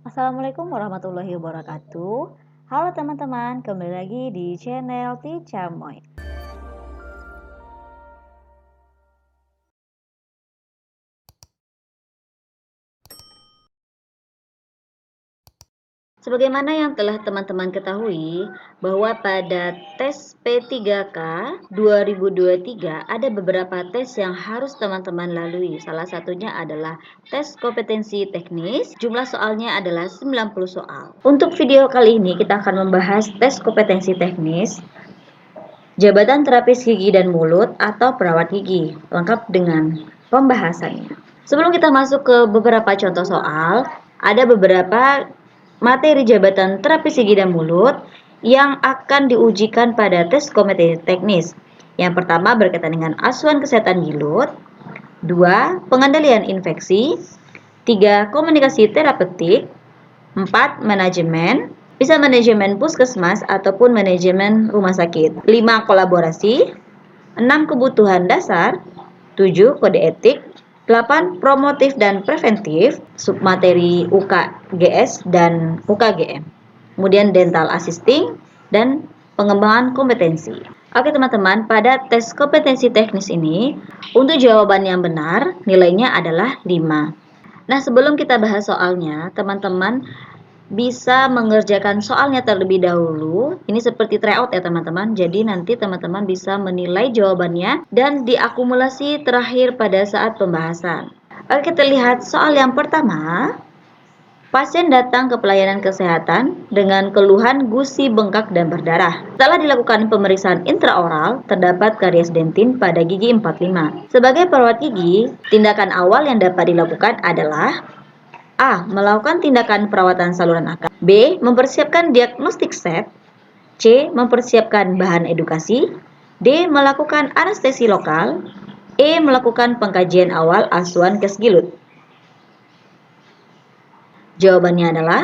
Assalamualaikum warahmatullahi wabarakatuh. Halo teman-teman, kembali lagi di channel Ticamoy. Sebagaimana yang telah teman-teman ketahui, bahwa pada tes P3K 2023 ada beberapa tes yang harus teman-teman lalui. Salah satunya adalah tes kompetensi teknis. Jumlah soalnya adalah 90 soal. Untuk video kali ini kita akan membahas tes kompetensi teknis jabatan terapis gigi dan mulut atau perawat gigi, lengkap dengan pembahasannya. Sebelum kita masuk ke beberapa contoh soal, ada beberapa materi jabatan terapis gigi dan mulut yang akan diujikan pada tes kompetensi teknis. Yang pertama berkaitan dengan asuhan kesehatan gilut, 2. Pengendalian infeksi, 3. Komunikasi terapeutik, 4. Manajemen, bisa manajemen puskesmas ataupun manajemen rumah sakit. 5. Kolaborasi, 6. Kebutuhan dasar, 7. Kode etik, 8. Promotif dan preventif, submateri UKGS dan UKGM. Kemudian dental assisting dan pengembangan kompetensi. Oke teman-teman, pada tes kompetensi teknis ini, untuk jawaban yang benar, nilainya adalah 5. Nah, sebelum kita bahas soalnya, teman-teman bisa mengerjakan soalnya terlebih dahulu. Ini seperti tryout ya teman-teman. Jadi nanti teman-teman bisa menilai jawabannya dan diakumulasi terakhir pada saat pembahasan. Oke, kita lihat soal yang pertama. Pasien datang ke pelayanan kesehatan dengan keluhan gusi bengkak dan berdarah. Setelah dilakukan pemeriksaan intraoral, terdapat karies dentin pada gigi 45. Sebagai perawat gigi, tindakan awal yang dapat dilakukan adalah A. Melakukan tindakan perawatan saluran akar. B. Mempersiapkan diagnostik set. C. Mempersiapkan bahan edukasi. D. Melakukan anestesi lokal. E. Melakukan pengkajian awal asuhan kes gilut. Jawabannya adalah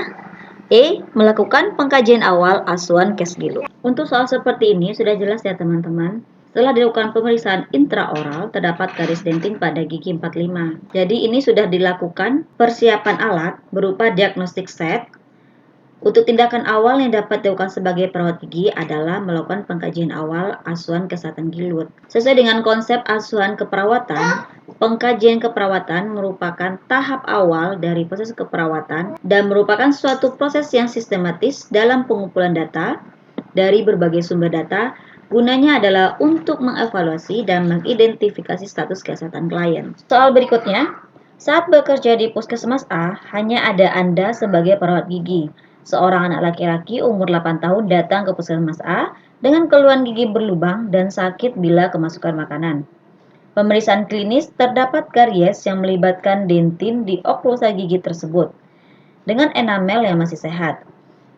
E. Melakukan pengkajian awal asuhan kes gilut. Untuk soal seperti ini sudah jelas ya teman-teman. Setelah dilakukan pemeriksaan intraoral, terdapat karies dentin pada gigi 45. Jadi ini sudah dilakukan persiapan alat berupa diagnostik set. Untuk tindakan awal yang dapat dilakukan sebagai perawat gigi adalah melakukan pengkajian awal asuhan kesehatan gilut. Sesuai dengan konsep asuhan keperawatan, pengkajian keperawatan merupakan tahap awal dari proses keperawatan dan merupakan suatu proses yang sistematis dalam pengumpulan data dari berbagai sumber data. Gunanya adalah untuk mengevaluasi dan mengidentifikasi status kesehatan klien. Soal berikutnya, saat bekerja di puskesmas A, hanya ada Anda sebagai perawat gigi. Seorang anak laki-laki umur 8 tahun datang ke puskesmas A dengan keluhan gigi berlubang dan sakit bila kemasukan makanan. Pemeriksaan klinis terdapat karies yang melibatkan dentin di oklusa gigi tersebut dengan enamel yang masih sehat.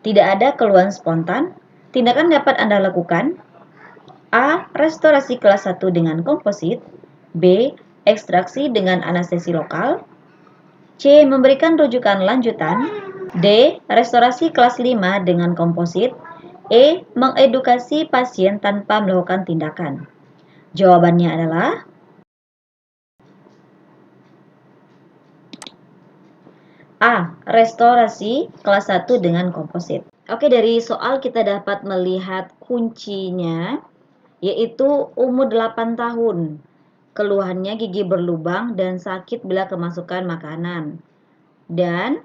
Tidak ada keluhan spontan. Tindakan dapat Anda lakukan: A. Restorasi kelas 1 dengan komposit. B. Ekstraksi dengan anestesi lokal. C. Memberikan rujukan lanjutan. D. Restorasi kelas 5 dengan komposit. E. Mengedukasi pasien tanpa melakukan tindakan. Jawabannya adalah A. Restorasi kelas 1 dengan komposit. Oke, dari soal kita dapat melihat kuncinya, yaitu umur 8 tahun. Keluhannya gigi berlubang dan sakit bila kemasukan makanan. Dan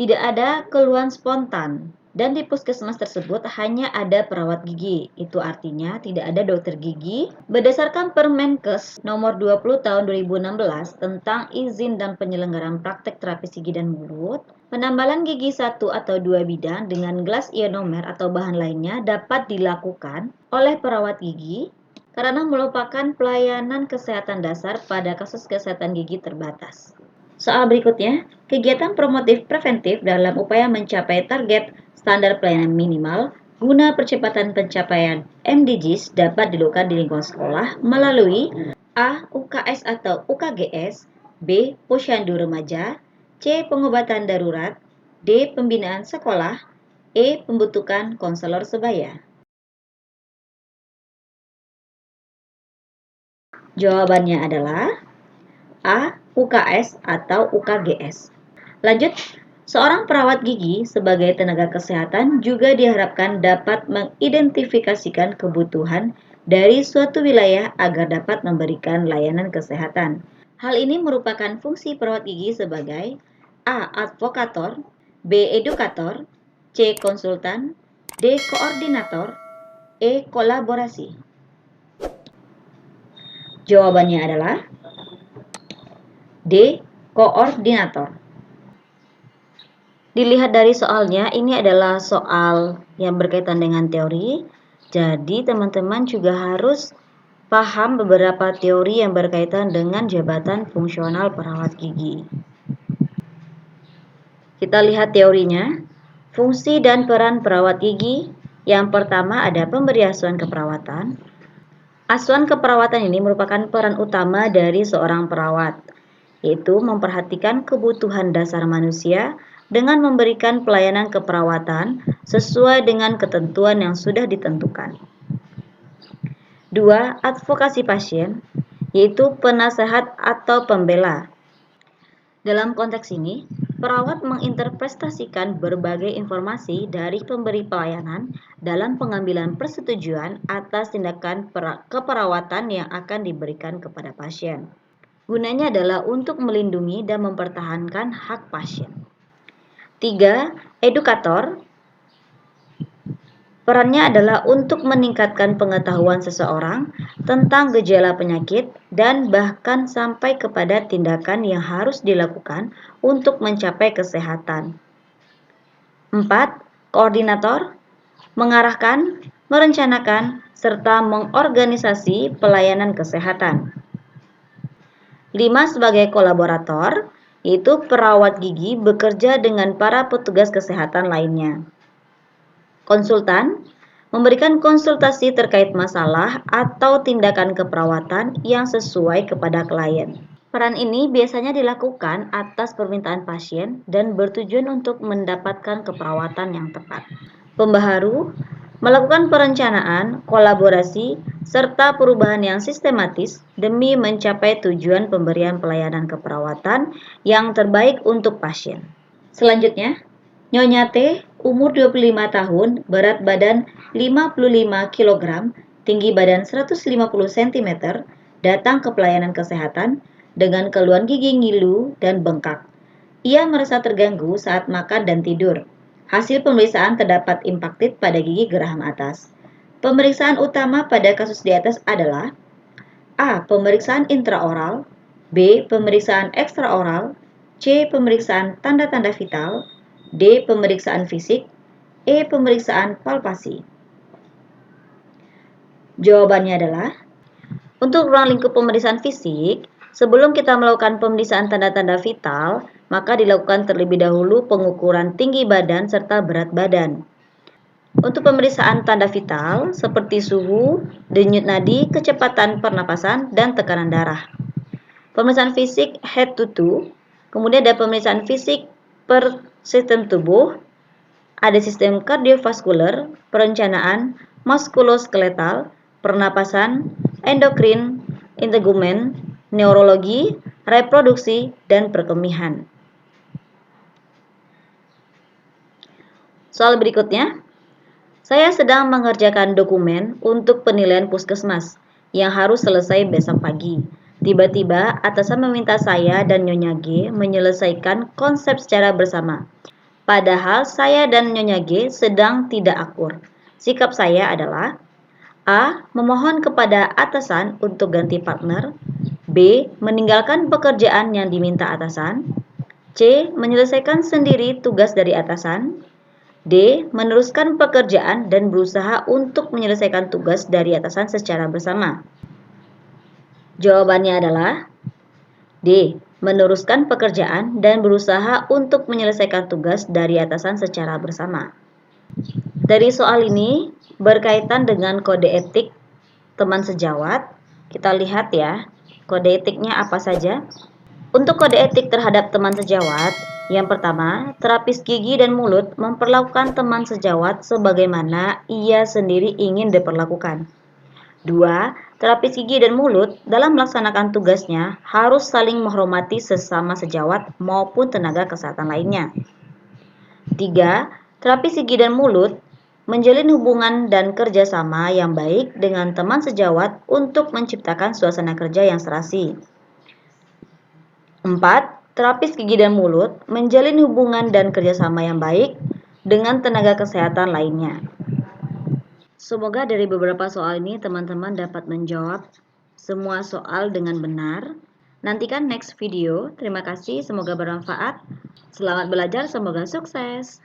tidak ada keluhan spontan. Dan di puskesmas tersebut hanya ada perawat gigi. Itu artinya tidak ada dokter gigi. Berdasarkan Permenkes nomor 20 tahun 2016 tentang izin dan penyelenggaraan praktek terapis gigi dan mulut, penambalan gigi 1 atau 2 bidang dengan gelas ionomer atau bahan lainnya dapat dilakukan oleh perawat gigi karena merupakan pelayanan kesehatan dasar pada kasus kesehatan gigi terbatas. Soal berikutnya, kegiatan promotif preventif dalam upaya mencapai target standar pelayanan minimal guna percepatan pencapaian MDGs dapat dilakukan di lingkungan sekolah melalui A. UKS atau UKGS, B. Posyandu remaja, C. Pengobatan darurat, D. Pembinaan sekolah, E. Pembentukan konselor sebaya. Jawabannya adalah A. UKS atau UKGS. Lanjut, Seorang perawat gigi sebagai tenaga kesehatan juga diharapkan dapat mengidentifikasikan kebutuhan dari suatu wilayah agar dapat memberikan layanan kesehatan. Hal ini merupakan fungsi perawat gigi sebagai A. Advokator, B. Edukator, C. Konsultan, D. Koordinator, E. Kolaborasi. Jawabannya adalah D. Koordinator. Dilihat dari soalnya, ini adalah soal yang berkaitan dengan teori. Jadi, teman-teman juga harus paham beberapa teori yang berkaitan dengan jabatan fungsional perawat gigi. Kita lihat teorinya. Fungsi dan peran perawat gigi. Yang pertama ada pemberi asuhan keperawatan. Asuhan keperawatan ini merupakan peran utama dari seorang perawat, yaitu memperhatikan kebutuhan dasar manusia dengan memberikan pelayanan keperawatan sesuai dengan ketentuan yang sudah ditentukan. 2. Advokasi pasien, yaitu penasehat atau pembela. Dalam konteks ini, perawat menginterpretasikan berbagai informasi dari pemberi pelayanan dalam pengambilan persetujuan atas tindakan keperawatan yang akan diberikan kepada pasien. Gunanya adalah untuk melindungi dan mempertahankan hak pasien. 3. Edukator. Perannya adalah untuk meningkatkan pengetahuan seseorang tentang gejala penyakit dan bahkan sampai kepada tindakan yang harus dilakukan untuk mencapai kesehatan. 4. Koordinator. Mengarahkan, merencanakan, serta mengorganisasi pelayanan kesehatan. 5. Sebagai kolaborator, yaitu perawat gigi bekerja dengan para petugas kesehatan lainnya. Konsultan, memberikan konsultasi terkait masalah atau tindakan keperawatan yang sesuai kepada klien. Peran ini biasanya dilakukan atas permintaan pasien dan bertujuan untuk mendapatkan keperawatan yang tepat. Pembaharu, melakukan perencanaan, kolaborasi, serta perubahan yang sistematis demi mencapai tujuan pemberian pelayanan keperawatan yang terbaik untuk pasien. Selanjutnya, Nyonya T, umur 25 tahun, berat badan 55 kg, tinggi badan 150 cm, datang ke pelayanan kesehatan dengan keluhan gigi ngilu dan bengkak. Ia merasa terganggu saat makan dan tidur. Hasil pemeriksaan terdapat impaktit pada gigi geraham atas. Pemeriksaan utama pada kasus di atas adalah A. Pemeriksaan intraoral, B. Pemeriksaan ekstraoral, C. Pemeriksaan tanda-tanda vital, D. Pemeriksaan fisik, E. Pemeriksaan palpasi. Jawabannya adalah, untuk ruang lingkup pemeriksaan fisik, sebelum kita melakukan pemeriksaan tanda-tanda vital, maka dilakukan terlebih dahulu pengukuran tinggi badan serta berat badan. Untuk pemeriksaan tanda vital seperti suhu, denyut nadi, kecepatan pernapasan, dan tekanan darah. Pemeriksaan fisik head to toe, kemudian ada pemeriksaan fisik per sistem tubuh, ada sistem kardiovaskuler, perencanaan, muskuloskeletal, pernapasan, endokrin, integumen, neurologi, reproduksi, dan perkemihan. Soal berikutnya, saya sedang mengerjakan dokumen untuk penilaian puskesmas yang harus selesai besok pagi. Tiba-tiba atasan meminta saya dan Nyonya G menyelesaikan konsep secara bersama. Padahal saya dan Nyonya G sedang tidak akur. Sikap saya adalah A. Memohon kepada atasan untuk ganti partner, B. Meninggalkan pekerjaan yang diminta atasan, C. Menyelesaikan sendiri tugas dari atasan, D. Meneruskan pekerjaan dan berusaha untuk menyelesaikan tugas dari atasan secara bersama. Jawabannya adalah D. Meneruskan pekerjaan dan berusaha untuk menyelesaikan tugas dari atasan secara bersama. Dari soal ini berkaitan dengan kode etik teman sejawat. Kita lihat ya, kode etiknya apa saja. Untuk kode etik terhadap teman sejawat, yang pertama, terapis gigi dan mulut memperlakukan teman sejawat sebagaimana ia sendiri ingin diperlakukan. 2. Terapis gigi dan mulut dalam melaksanakan tugasnya harus saling menghormati sesama sejawat maupun tenaga kesehatan lainnya. 3. Terapis gigi dan mulut menjalin hubungan dan kerjasama yang baik dengan teman sejawat untuk menciptakan suasana kerja yang serasi. 4. Terapis gigi dan mulut menjalin hubungan dan kerjasama yang baik dengan tenaga kesehatan lainnya. Semoga dari beberapa soal ini teman-teman dapat menjawab semua soal dengan benar. Nantikan next video. Terima kasih, semoga bermanfaat. Selamat belajar, semoga sukses.